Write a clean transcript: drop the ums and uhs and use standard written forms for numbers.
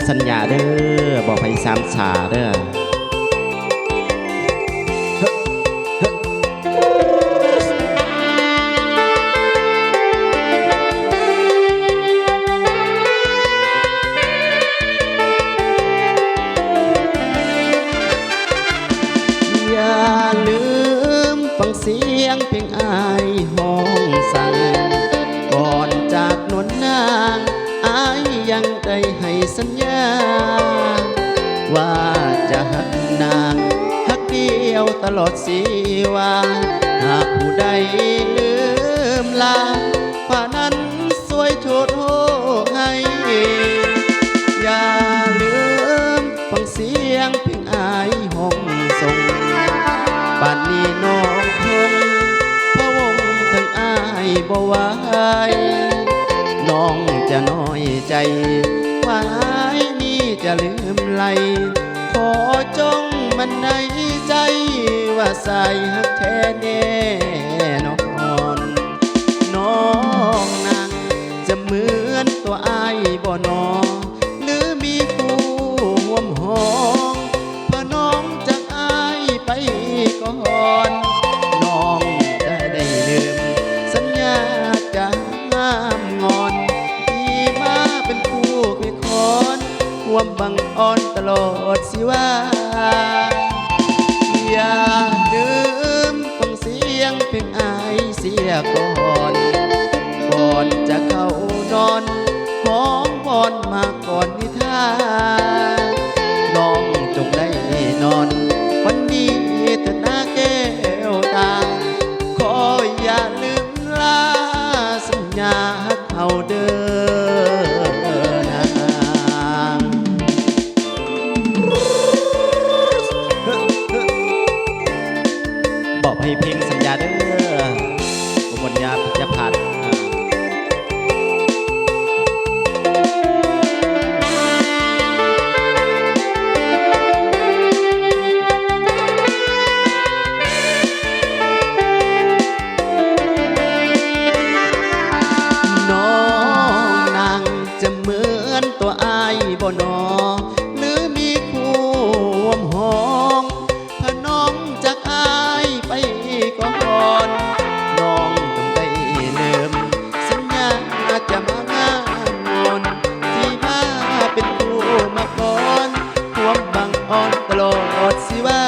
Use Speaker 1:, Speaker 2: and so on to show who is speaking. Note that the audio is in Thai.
Speaker 1: สัญญาเด้อบอกให้สามชาเด้ออย่าลืมฟังเสียงเพลงอายห้องสั่งก่อนจากนวลนางอายยังได้ให้สัญญาว่าจะหักนางหักเดียวตลอดชีวาหากผู้ใดลืมลาป่านั้นสวยโทษโหให้อย่าลืมฟังเสียงเพลงอายห้องส่งป่านนี้น้องคงพะวงทั้งอายบ่ไหวน้องจะน้อยใจว่าอายนี่จะลืมไหลขอจงมันในใจว่าใส่หักแท้แน่นอนน้องนางจะเหมือนตัวอายบ่นอหรือมีผู้ห่วมห้องเพื่อน้องจากอายไปก่อนน้องจะได้ลืมสัญญาจะห้ามงอนที่มาเป็นคู่ให้คอนความบังอ่อนตลอดสิว่าอย่าลืมฟังเสียงเพลงอายเสียก่อนก่อนจะเข้านอนหอมวอนมาก่อนนิทานน้องจงได้นอนวันนี้เถิดนะแก้วตาขออย่าลืมลาสัญญาฮักเอาเด้อนางบอกให้เพลงสัญญาเด้อบนยาจะผ่านน้องนางจะเหมือนตัวอายบ่นอหรือมีคู่ห่วมห้องถ้าน้องจากอายไปก่อนน้องต้องได้ลืมสัญญาจะมางานที่มาเป็นคู่มาก่อนความบังอ่อนตลอดสิว่า